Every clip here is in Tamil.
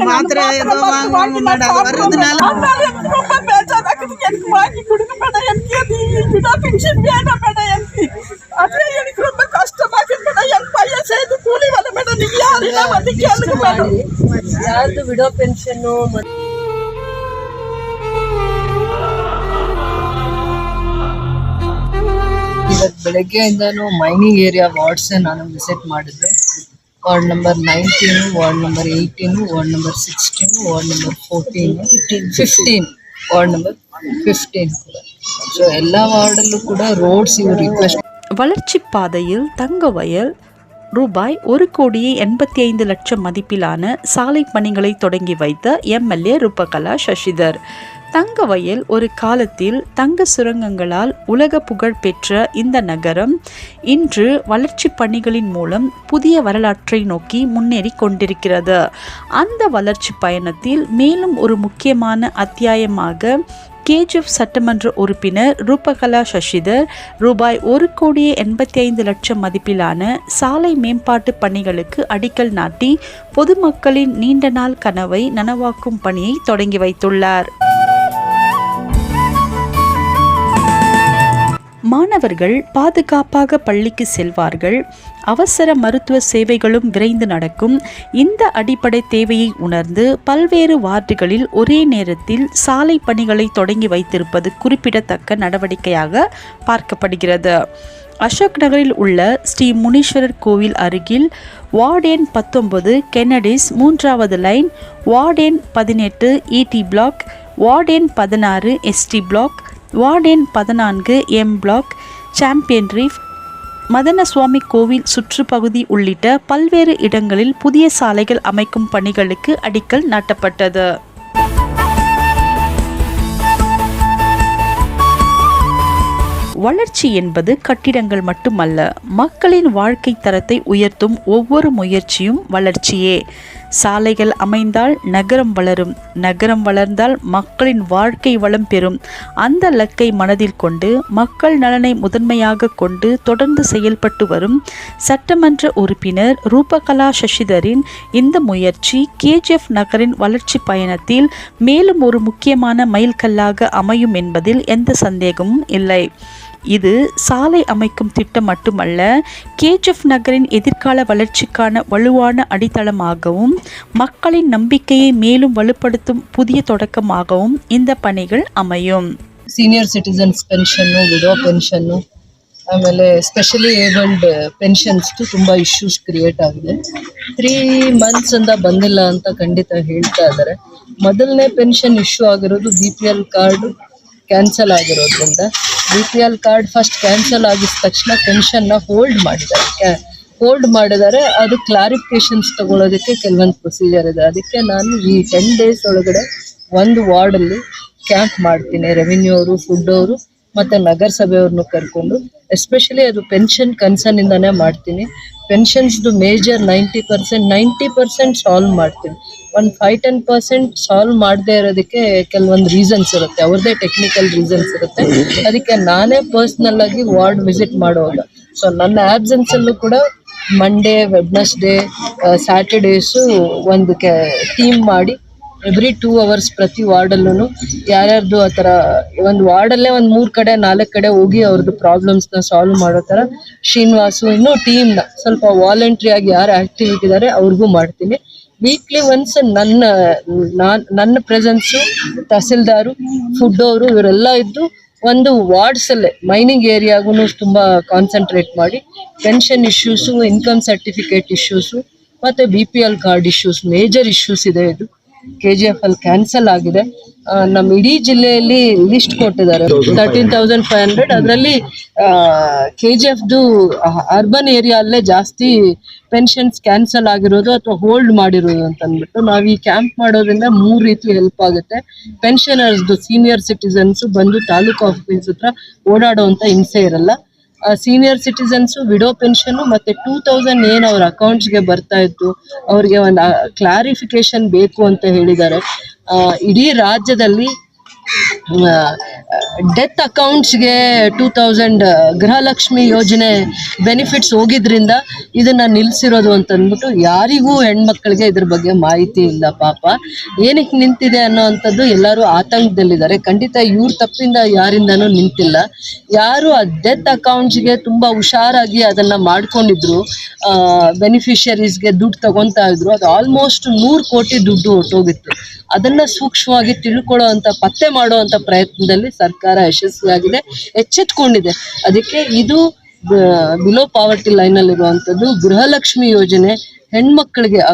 மாத்திரை ஏதோ வாங்க வருதுனால ரொம்ப பேசாதாக்குது. எனக்கு வாங்கி கொடுங்க மேடம். எனக்கு விடோ பென்ஷன் வேணும் மேடம். அது எனக்கு ரொம்ப கஷ்டமாக்குது மேடம். என் பையன் செய்து கூலி வர மேடம். நீங்க யாருன்னா வந்து கேளுங்க மேடம். ಯಾರ್ದು ವಿಡೋ ಪೆನ್ಷನ್ ಇವತ್ತು ಬೆಳಗ್ಗೆಯಿಂದನೂ ಮೈನಿಂಗ್ ಏರಿಯಾ ವಾರ್ಡ್ಸ್ ನಾನು ವಿಸಿಟ್ ಮಾಡಿದ್ದೆ. Ward number 19, ward number 18, ward number 16, ward number 14, 15, ward number 15 ಕೂಡ. ಸೊ ಎಲ್ಲ ವಾರ್ಡಲ್ಲೂ ಕೂಡ ರೋಡ್ಸ್ ಇವರು ರಿಕ್ವೆಸ್ಟ್. வளர்ச்சி பாதையில் தங்கவயல் ரூபாய் 1,85,00,000 மதிப்பிலான சாலை பணிகளை தொடங்கி வைத்த எம்எல்ஏ ரூபகலா சசிதர். தங்கவயல் ஒரு காலத்தில் தங்க சுரங்கங்களால் உலக புகழ் பெற்ற இந்த நகரம் இன்று வளர்ச்சி பணிகளின் மூலம் புதிய வரலாற்றை நோக்கி முன்னேறி கொண்டிருக்கிறது. அந்த வளர்ச்சி பயணத்தில் மேலும் ஒரு முக்கியமான அத்தியாயமாக கேஜிஎஃப் சட்டமன்ற உறுப்பினர் ரூபகலா சசிதர் ரூபாய் 1,85,00,000 மதிப்பிலான சாலை மேம்பாட்டு பணிகளுக்கு அடிக்கல் நாட்டி பொதுமக்களின் நீண்ட நாள் கனவை நனவாக்கும் பணியை தொடங்கி வைத்துள்ளார். மாணவர்கள் பாதுகாப்பாக பள்ளிக்கு செல்வார்கள். அவசர மருத்துவ சேவைகளும் விரைந்து நடக்கும். இந்த அடிப்படை தேவையை உணர்ந்து பல்வேறு வார்டுகளில் ஒரே நேரத்தில் சாலை பணிகளை தொடங்கி வைத்திருப்பது குறிப்பிடத்தக்க நடவடிக்கையாக பார்க்கப்படுகிறது. அசோக் நகரில் உள்ள ஸ்ரீ முனீஸ்வரர் கோவில் அருகில் வார்டு எண் 19 கெனடிஸ் 3வது லைன், வார்டு எண் 18 இடி பிளாக், வார்டு எண் 16 எஸ்டி பிளாக், வார்டு எண் 14 எம் பிளாக், சாம்பியன் ரீஃப், மதன சுவாமி கோவில் சுற்றுப்பகுதி உள்ளிட்ட பல்வேறு இடங்களில் புதிய சாலைகள் அமைக்கும் பணிகளுக்கு அடிக்கல் நாட்டப்பட்டது. வளர்ச்சி என்பது கட்டிடங்கள் மட்டுமல்ல, மக்களின் வாழ்க்கை தரத்தை உயர்த்தும் ஒவ்வொரு முயற்சியும் வளர்ச்சியே. சாலைகள் அமைந்தால் நகரம் வளரும், நகரம் வளர்ந்தால் மக்களின் வாழ்க்கை வளம் பெறும். அந்த இலக்கை மனதில் கொண்டு மக்கள் நலனை முதன்மையாக கொண்டு தொடர்ந்து செயல்பட்டு வரும் சட்டமன்ற உறுப்பினர் ரூபகலா சசிதரின் இந்த முயற்சி கேஜிஎஃப் நகரின் வளர்ச்சி பயணத்தில் மேலும் ஒரு முக்கியமான மைல்கல்லாக அமையும் என்பதில் எந்த சந்தேகமும் இல்லை. இது சாலை அமைக்கும் திட்டம் மட்டுமல்ல, கேஜிஎஃப் நகரின் எதிர்கால வளர்ச்சிக்கான வலுவான அடித்தளமாகவும் மக்களின் நம்பிக்கையை மேலும் வலுப்படுத்தும் புதிய தொடக்கமாகவும் இந்த பணிகள் அமையும். ಸೀನಿಯರ್ ಸಿಟಿಸನ್ಸ್ ಪೆನ್ಷನ್ನು, ವಿಡೋ ಪೆನ್ಷನ್ನು, ಆಮೇಲೆ ಸ್ಪೆಷಲಿ ಏಬಲ್ಡ್ ಪೆನ್ಷನ್ಸ್ದು ತುಂಬ ಇಶ್ಯೂಸ್ ಕ್ರಿಯೇಟ್ ಆಗಿದೆ. 3 months ಇಂದ ಬಂದಿಲ್ಲ ಅಂತ ಖಂಡಿತ ಹೇಳ್ತಾ ಇದ್ದಾರೆ. ಮೊದಲನೇ ಪೆನ್ಷನ್ ಇಶ್ಯೂ ಆಗಿರೋದು BPL ಕಾರ್ಡ್ ಕ್ಯಾನ್ಸಲ್ ಆಗಿರೋದ್ರಿಂದ. BPL ಕಾರ್ಡ್ ಫಸ್ಟ್ ಕ್ಯಾನ್ಸಲ್ ಆಗಿದ ತಕ್ಷಣ ಪೆನ್ಷನ್ನ ಹೋಲ್ಡ್ ಮಾಡಿದ್ದಾರೆ. ಅದು ಕ್ಲಾರಿಫಿಕೇಶನ್ಸ್ ತಗೊಳ್ಳೋದಕ್ಕೆ ಕೆಲವೊಂದು ಪ್ರೊಸೀಜರ್ ಇದೆ. ಅದಕ್ಕೆ ನಾನು ಈ 10 days ಒಳಗಡೆ ಒಂದು ವಾರ್ಡಲ್ಲಿ ಕ್ಯಾಂಪ್ ಮಾಡ್ತೀನಿ. ರೆವಿನ್ಯೂ ಅವರು, ಫುಡ್ ಅವರು ಮತ್ತು ನಗರಸಭೆಯವ್ರನ್ನು ಕರ್ಕೊಂಡು, ಎಸ್ಪೆಷಲಿ ಅದು ಪೆನ್ಷನ್ ಕನ್ಸರ್ನ್ ಇಂದಾನೆ ಮಾಡ್ತೀನಿ. ಪೆನ್ಷನ್ಸ್ದು ಮೇಜರ್ 90% ಸಾಲ್ವ್ ಮಾಡ್ತೀನಿ. ಒಂದು 5-10% ಸಾಲ್ವ್ ಮಾಡದೇ ಇರೋದಕ್ಕೆ ಕೆಲವೊಂದು ರೀಸನ್ಸ್ ಇರುತ್ತೆ, ಅವ್ರದ್ದೇ ಟೆಕ್ನಿಕಲ್ ರೀಸನ್ಸ್ ಇರುತ್ತೆ. ಅದಕ್ಕೆ ನಾನೇ ಪರ್ಸ್ನಲ್ ಆಗಿ ವಾರ್ಡ್ ವಿಸಿಟ್ ಮಾಡುವಾಗ, ಸೊ ನನ್ನ ಆಬ್ಸೆನ್ಸಲ್ಲೂ ಕೂಡ ಮಂಡೇ, ವೆಡ್ನೆಸ್ಡೇ, ಸ್ಯಾಟರ್ಡೇಸು ಒಂದು ಟೀಮ್ ಮಾಡಿ ಎವ್ರಿ 2 hours ಪ್ರತಿ ವಾರ್ಡಲ್ಲೂ ಯಾರ್ಯಾರ್ದು ಆ ಥರ ಒಂದು ವಾರ್ಡಲ್ಲೇ ಒಂದು 3 ಕಡೆ 4 ಕಡೆ ಹೋಗಿ ಅವ್ರದ್ದು ಪ್ರಾಬ್ಲಮ್ಸ್ನ ಸಾಲ್ವ್ ಮಾಡೋ ಥರ ಶ್ರೀನಿವಾಸು ಇನ್ನೂ ಟೀಮ್ನ ಸ್ವಲ್ಪ ವಾಲಂಟ್ರಿ ಆಗಿ ಯಾರು ಆ್ಯಕ್ಟಿವಿಟಿ ಇದ್ದಾರೆ ಅವ್ರಿಗೂ ಮಾಡ್ತೀನಿ. ವೀಕ್ಲಿ ಒನ್ಸ್ ನನ್ನ ಪ್ರೆಸೆನ್ಸು, ತಹಸೀಲ್ದಾರು, ಫುಡ್ ಅವರು ಇವರೆಲ್ಲ ಇದ್ದು ಒಂದು ವಾರ್ಡ್ಸಲ್ಲೇ ಮೈನಿಂಗ್ ಏರಿಯಾಗೂ ತುಂಬ ಕಾನ್ಸಂಟ್ರೇಟ್ ಮಾಡಿ pension issues, income certificate issues ಮತ್ತು BPL card issues, major issues ಇದೆ. ಇದು KGF ಅಲ್ಲಿ ಕ್ಯಾನ್ಸಲ್ ಆಗಿದೆ. ನಮ್ಮ ಇಡೀ ಜಿಲ್ಲೆಯಲ್ಲಿ ಲಿಸ್ಟ್ ಕೊಟ್ಟಿದ್ದಾರೆ 13,500. ಅದರಲ್ಲಿ KGFದು ಅರ್ಬನ್ ಏರಿಯಾ ಅಲ್ಲೇ ಜಾಸ್ತಿ ಪೆನ್ಷನ್ಸ್ ಕ್ಯಾನ್ಸಲ್ ಆಗಿರೋದು ಅಥವಾ ಹೋಲ್ಡ್ ಮಾಡಿರೋದು ಅಂತ ಅಂದ್ಬಿಟ್ಟು ನಾವು ಈ ಕ್ಯಾಂಪ್ ಮಾಡೋದ್ರಿಂದ 3 ರೀತಿ ಹೆಲ್ಪ್ ಆಗುತ್ತೆ. ಪೆನ್ಷನರ್ಸ್ದು, ಸೀನಿಯರ್ ಸಿಟಿಸನ್ಸು ಬಂದು ತಾಲೂಕು ಆಫೀಸ್ ಹತ್ರ ಓಡಾಡೋವಂಥ ಹಿಂಸೆ ಇರಲ್ಲ. ಸೀನಿಯರ್ ಸಿಟಿಸನ್ಸು ವಿಡೋ ಪೆನ್ಷನ್ನು ಮತ್ತು 2,000 ಏನು ಅವ್ರ ಅಕೌಂಟ್ಸ್ಗೆ ಬರ್ತಾ ಇತ್ತು, ಅವ್ರಿಗೆ ಒಂದು ಕ್ಲಾರಿಫಿಕೇಶನ್ ಬೇಕು ಅಂತ ಹೇಳಿದ್ದಾರೆ. ಇಡೀ ರಾಜ್ಯದಲ್ಲಿ ಡೆತ್ ಅಕೌಂಟ್ಸ್ಗೆ 2000 ಗೃಹಲಕ್ಷ್ಮಿ ಯೋಜನೆ ಬೆನಿಫಿಟ್ಸ್ ಹೋಗಿದ್ರಿಂದ ಇದನ್ನು ನಿಲ್ಲಿಸಿರೋದು ಅಂತಂದ್ಬಿಟ್ಟು ಯಾರಿಗೂ ಹೆಣ್ಮಕ್ಳಿಗೆ ಇದ್ರ ಬಗ್ಗೆ ಮಾಹಿತಿ ಇಲ್ಲ. ಪಾಪ ಏನಕ್ಕೆ ನಿಂತಿದೆ ಅನ್ನೋವಂಥದ್ದು ಎಲ್ಲರೂ ಆತಂಕದಲ್ಲಿದ್ದಾರೆ. ಖಂಡಿತ ಇವ್ರ ತಪ್ಪಿಂದ ಯಾರಿಂದನೂ ನಿಂತಿಲ್ಲ. ಯಾರು ಆ ಡೆತ್ ಅಕೌಂಟ್ಸ್ಗೆ ತುಂಬ ಹುಷಾರಾಗಿ ಅದನ್ನು ಮಾಡ್ಕೊಂಡಿದ್ರು, ಬೆನಿಫಿಷರೀಸ್ಗೆ ದುಡ್ಡು ತಗೊತಾ ಇದ್ರು, ಅದು ಆಲ್ಮೋಸ್ಟ್ 100 ಕೋಟಿ ದುಡ್ಡು ಹೊಟ್ಟೋಗಿತ್ತು. ಅದನ್ನು ಸೂಕ್ಷ್ಮವಾಗಿ ತಿಳ್ಕೊಳ್ಳೋ ಅಂಥ ಪತ್ತೆ ಮಾಡೋ ಅಂಥ ಪ್ರಯತ್ನದಲ್ಲಿ ಸರ್ಕಾರ ಯಶಸ್ವಿಯಾಗಿದೆ, ಎಚ್ಚೆತ್ಕೊಂಡಿದೆ. ಅದಕ್ಕೆ ಇದು ಬಿಲೋ ಪಾವರ್ಟಿ ಲೈನಲ್ಲಿರುವಂಥದ್ದು ಗೃಹಲಕ್ಷ್ಮಿ ಯೋಜನೆ ಹೆಣ್ಮಕ್ಳಿಗೆ ಆ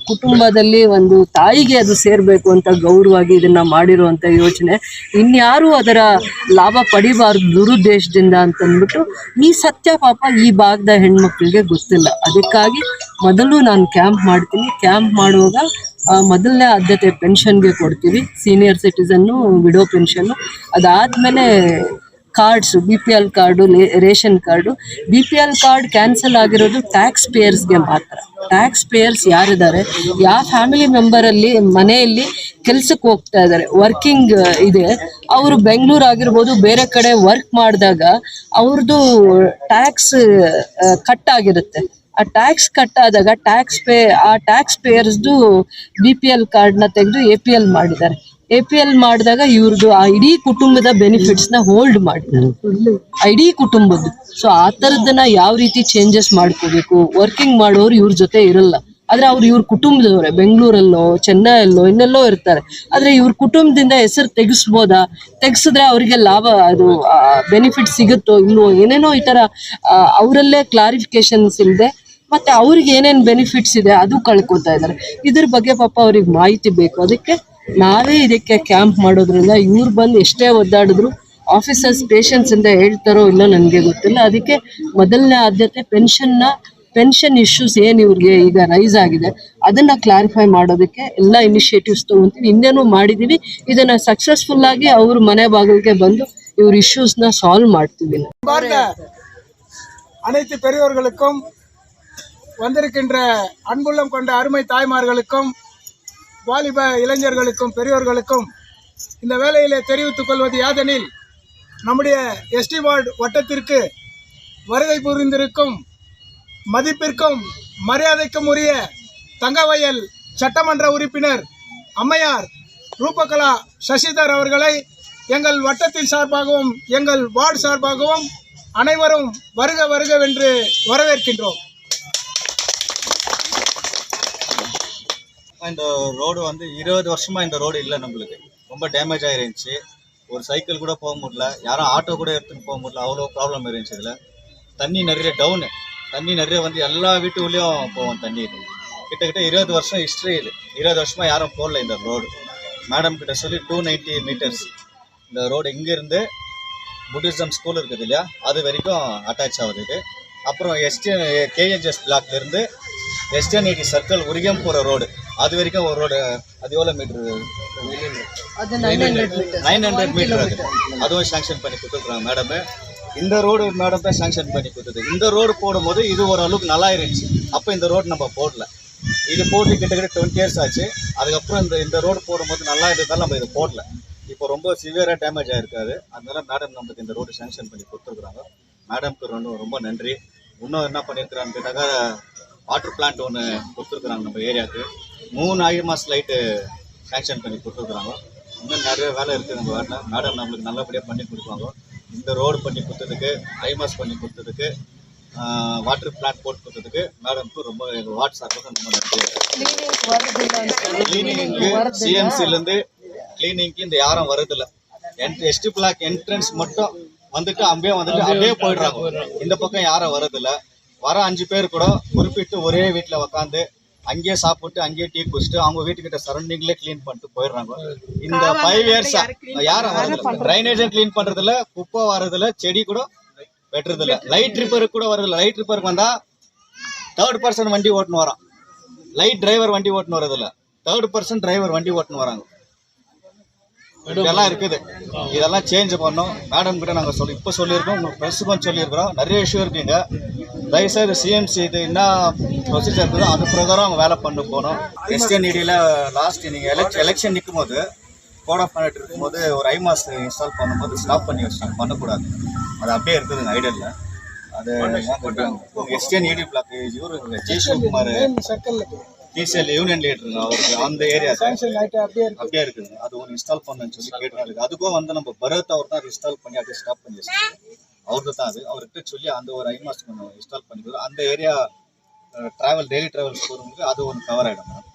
ಕುಟುಂಬದಲ್ಲಿ ಒಂದು ತಾಯಿಗೆ ಅದು ಸೇರಬೇಕು ಅಂತ ಗೌರವವಾಗಿ ಇದನ್ನ ಮಾಡಿರುವಂಥ ಯೋಜನೆ. ಇನ್ಯಾರು ಅದರ ಲಾಭ ಪಡಿಬಾರ್ದು ದುರುದ್ದೇಶದಿಂದ ಅಂತಂದ್ಬಿಟ್ಟು ಈ ಸತ್ಯ ಪಾಪ ಈ ಭಾಗದ ಹೆಣ್ಮಕ್ಳಿಗೆ ಗೊತ್ತಿಲ್ಲ. ಅದಕ್ಕಾಗಿ ಮೊದಲು ನಾನು ಕ್ಯಾಂಪ್ ಮಾಡ್ತೀನಿ. ಕ್ಯಾಂಪ್ ಮಾಡುವಾಗ ಮೊದಲನೇ ಆದ್ಯತೆ ಪೆನ್ಷನ್ಗೆ ಕೊಡ್ತೀವಿ, ಸೀನಿಯರ್ ಸಿಟಿಸನ್ನು, ವಿಡೋ ಪೆನ್ಷನ್ನು. ಅದಾದಮೇಲೆ cards, BPL card, ration card. BPL card cancel ಆಗಿರೋದು ಟ್ಯಾಕ್ಸ್ ಪೇಯರ್ಸ್ಗೆ ಮಾತ್ರ. ಟ್ಯಾಕ್ಸ್ ಪೇಯರ್ಸ್ ಯಾರಿದ್ದಾರೆ, ಯಾವ ಫ್ಯಾಮಿಲಿ ಮೆಂಬರಲ್ಲಿ ಮನೆಯಲ್ಲಿ ಕೆಲ್ಸಕ್ಕೆ ಹೋಗ್ತಾ ಇದ್ದಾರೆ, ವರ್ಕಿಂಗ್ ಇದೆ, ಅವರು ಬೆಂಗಳೂರು ಆಗಿರ್ಬೋದು ಬೇರೆ ಕಡೆ ವರ್ಕ್ ಮಾಡಿದಾಗ ಅವ್ರದ್ದು ಟ್ಯಾಕ್ಸ್ ಕಟ್ ಆಗಿರುತ್ತೆ. ಆ ಟ್ಯಾಕ್ಸ್ ಕಟ್ ಆದಾಗ ಆ ಟ್ಯಾಕ್ಸ್ ಪೇಯರ್ಸ್ದು BPL ಕಾರ್ಡ್ನ ತೆಗೆದು APL ಮಾಡಿದ್ದಾರೆ. APL ಮಾಡಿದಾಗ ಇವ್ರದ್ದು ಆ ಇಡೀ ಕುಟುಂಬದ ಬೆನಿಫಿಟ್ಸ್ನ ಹೋಲ್ಡ್ ಮಾಡಿದ್ದಾರೆ, ಇಡೀ ಕುಟುಂಬದ್ದು. ಸೊ ಆ ಥರದ್ದನ್ನ ಯಾವ ರೀತಿ ಚೇಂಜಸ್ ಮಾಡ್ಕೋಬೇಕು, ವರ್ಕಿಂಗ್ ಮಾಡೋರು ಇವ್ರ ಜೊತೆ ಇರಲ್ಲ, ಆದರೆ ಇವ್ರ ಕುಟುಂಬದವರೇ ಬೆಂಗಳೂರಲ್ಲೋ ಚೆನ್ನೈಯಲ್ಲೋ ಇನ್ನೆಲ್ಲೋ ಇರ್ತಾರೆ. ಆದರೆ ಇವ್ರ ಕುಟುಂಬದಿಂದ ಹೆಸರು ತೆಗೆಸಿದ್ರೆ ಅವರಿಗೆ ಲಾಭ, ಅದು ಬೆನಿಫಿಟ್ ಸಿಗುತ್ತೋ ಇಲ್ವೋ, ಏನೇನೋ ಈ ಥರ ಅವರಲ್ಲೇ ಕ್ಲಾರಿಫಿಕೇಶನ್ಸ್ ಇಲ್ಲದೆ ಮತ್ತೆ ಅವ್ರಿಗೆ ಏನೇನು ಬೆನಿಫಿಟ್ಸ್ ಇದೆ ಅದು ಕಳ್ಕೊತಾ ಇದ್ದಾರೆ. ಇದ್ರ ಬಗ್ಗೆ ಪಾಪ ಅವ್ರಿಗೆ ಮಾಹಿತಿ ಬೇಕು. ಅದಕ್ಕೆ ನಾವೇ ಇದಕ್ಕೆ ಕ್ಯಾಂಪ್ ಮಾಡೋದ್ರಿಂದ ಇವ್ರು ಬಂದು ಎಷ್ಟೇ ಒದ್ದಾಡಿದ್ರು ಆಫೀಸರ್ಸ್ ಪೇಷನ್ಸ್ ಇಂದ ಹೇಳ್ತಾರೋ ಇಲ್ಲೋ ನನಗೆ ಗೊತ್ತಿಲ್ಲ. ಅದಕ್ಕೆ ಮೊದಲನೇ ಆದ್ಯತೆ ಪೆನ್ಷನ್ ಇಶ್ಯೂಸ್ ಏನು ಇವ್ರಿಗೆ ಈಗ ರೈಸ್ ಆಗಿದೆ ಅದನ್ನ ಕ್ಲಾರಿಫೈ ಮಾಡೋದಕ್ಕೆ ಎಲ್ಲ ಇನಿಷಿಯೇಟಿವ್ಸ್ ತಗೊಂತೀವಿ. ಇನ್ನೇನು ಮಾಡಿದೀವಿ, ಇದನ್ನ ಸಕ್ಸಸ್ಫುಲ್ ಆಗಿ ಅವ್ರ ಮನೆ ಬಾಗಿಲಿಗೆ ಬಂದು ಇವ್ರ ಇಶ್ಯೂಸ್ನ ಸಾಲ್ವ್ ಮಾಡ್ತೀವಿ. அனைத்து பெரியோர்களுக்கும் வந்திருக்கின்ற அன்புள்ளம் கொண்ட அருமை தாய்மார்களுக்கும் வாலிப இளைஞர்களுக்கும் பெரியோர்களுக்கும் இந்த வேளையிலே தெரிவித்துக் கொள்வது யாதெனில், நம்முடைய ST வார்டு வட்டத்திற்கு வருகை புரிந்திருக்கும் மதிப்பிற்கும் மரியாதைக்கும் உரிய தங்கவயல் சட்டமன்ற உறுப்பினர் அம்மையார் ரூபகலா சசிதர் அவர்களை எங்கள் வட்டத்தின் சார்பாகவும் எங்கள் வார்டு சார்பாகவும் அனைவரும் வருக வருகவென்று வரவேற்கின்றோம். இந்த ரோடு வந்து 20 வருஷமா இந்த ரோடு இல்லை, நம்மளுக்கு ரொம்ப டேமேஜ் ஆயிருந்துச்சு. ஒரு சைக்கிள் கூட போக முடியல, யாரும் ஆட்டோ கூட எடுத்துன்னு போக முடியல, அவ்வளோ ப்ராப்ளம் இருந்துச்சு. இதில் தண்ணி நிறைய வந்து எல்லா வீட்டுக்குள்ளேயும் போவோம் தண்ணி. கிட்டத்தட்ட 20 வருஷம் ஹிஸ்ட்ரி இது. 20 வருஷமா யாரும் போடல இந்த ரோடு. மேடம் கிட்ட சொல்லி 290 மீட்டர்ஸ் இந்த ரோடு இங்கேருந்து புத்திசம் ஸ்கூல் இருக்குது இல்லையா, அது வரைக்கும் அட்டாச் ஆகுது இது. அப்புறம் KHS பிளாக்லேருந்து STNET சர்க்கிள் உரிகம் போகிற ரோடு அது வரைக்கும் ஒரு ரோடு. அது எவ்வளோ மீட்ரு? 900 மீட்டர். அதுவும் சாங்ஷன் பண்ணி கொடுத்துருக்குறாங்க மேடமு. இந்த ரோடு மேடம் தான் சாங்ஷன் பண்ணி கொடுத்தது. இந்த ரோடு போடும்போது இது ஓரளவுக்கு நல்லா இருந்துச்சு. அப்போ இந்த ரோடு நம்ம போடல, இது போட்டு கிட்டத்தட்ட 20 இயர்ஸ் ஆச்சு. அதுக்கப்புறம் இந்த ரோடு போடும்போது நல்லா இருந்ததால் நம்ம இது போடல. இப்போ ரொம்ப சிவியராக டேமேஜ் ஆகிருக்காது. அதனால மேடம் நம்மளுக்கு இந்த ரோடு சாங்ஷன் பண்ணி கொடுத்துருக்குறாங்க. மேடம்க்கு ரொம்ப நன்றி. இன்னும் என்ன பண்ணியிருக்கிறான்னு கேட்டாக்கா, வாட்டர் பிளான்ட் ஒன்று கொடுத்துருக்குறாங்க நம்ம ஏரியாவுக்கு. 3 ஐமாஸ் லைட்டு சாங்ஷன் பண்ணி கொடுத்துருக்குறாங்க. இன்னும் நிறைய வேலை இருக்குது நம்ம வாட்டில். மேடம் நம்மளுக்கு நல்லபடியாக பண்ணி கொடுப்பாங்க. இந்த ரோடு பண்ணி கொடுத்ததுக்கு, ஐமாஸ் பண்ணி கொடுத்ததுக்கு, வாட்டர் பிளான்ட் போட்டு கொடுத்ததுக்கு மேடம்க்கு ரொம்ப எங்கள் வார்டு சார்பாக ரொம்ப நன்றி. கிளீனிங்க்கு CMCலேருந்து கிளீனிங்க்கு இந்த யாரும் வரதில்லை. ST பிளாக் என்ட்ரன்ஸ் மட்டும் வந்துட்டு அப்படியே போயிடுறாங்க. இந்த பக்கம் யாரும் வரதில்லை. வர 5 பேர் கூட குறிப்பிட்டு ஒரே வீட்டில் உக்காந்து அங்கேயே சாப்பிட்டு அங்கேயே டீ குடிச்சிட்டு அவங்க வீட்டுக்கிட்ட சரௌண்டிங்லேயே க்ளீன் பண்ணிட்டு போயிடுறாங்க. இந்த 5 இயர்ஸ் யாரும் வரதில்லை. ட்ரைனேஜும் க்ளீன் பண்ணுறதில்ல, குப்பை வரதில்லை, செடி கூட வெட்டுறதில்ல, லைட் ரிப்பேருக்கு கூட வரதில்லை. லைட் ரிப்பேருக்கு வந்தால் 3rd பர்சன் வண்டி ஓட்டுன்னு வரான். லைட் டிரைவர் வண்டி ஓட்டுன்னு வரதில்லை, 3rd பர்சன் டிரைவர் வண்டி ஓட்டுன்னு வராங்க. இதெல்லாம் இருக்குது. இதெல்லாம் சேஞ்ச் பண்ணோம். மேடம் கிட்ட நாங்கள் இப்போ சொல்லியிருக்கோம், உங்களுக்கு ப்ரெஸ்ஸுக்கும் சொல்லியிருக்கிறோம். நிறைய இஷ்யூ இருக்குங்க. தயவுசெய்து CMC இது என்ன ப்ரொசீஜர் இருக்குதோ அது பிரகாரம் அவங்க வேலை பண்ண போகணும். STNEDயில் லாஸ்ட் நீங்கள் எலெக்ஷன் நிற்கும் போது கோட் ஆஃப் கான்டக்ட் இருக்கும்போது ஒரு ஐமாஸ் இன்ஸ்டால் பண்ணும்போது ஸ்டாப் பண்ணி வச்சிட்டாங்க, பண்ணக்கூடாது. அது அப்படியே இருக்குதுங்க ஐடியல்ல. அது எஸ்டிஎன் ஏடி பிளாக் இவரு ஜெய்சிவகுமார் டிசிஎல் யூனியன் லீடருங்க, அவருக்கு அந்த ஏரியா அப்படியே இருக்குதுங்க. அது ஒன்று இன்ஸ்டால் பண்ணுன்னு சொல்லி கேட்டு அதுக்கும் வந்து நம்ம பரத் அவர் தான் இன்ஸ்டால் பண்ணி அப்படியே ஸ்டாப் பண்ணி வச்சிருக்கோம். அவருக்கு தான் அது, அவர்கிட்ட சொல்லி அந்த ஒரு ஐமாஸ் கொஞ்சம் இன்ஸ்டால் பண்ணிக்கிறோம். அந்த ஏரியா டெய்லி டிராவல்ஸ் போகிறவங்களுக்கு அது ஒன்று கவர் ஆகிடும் மேடம்.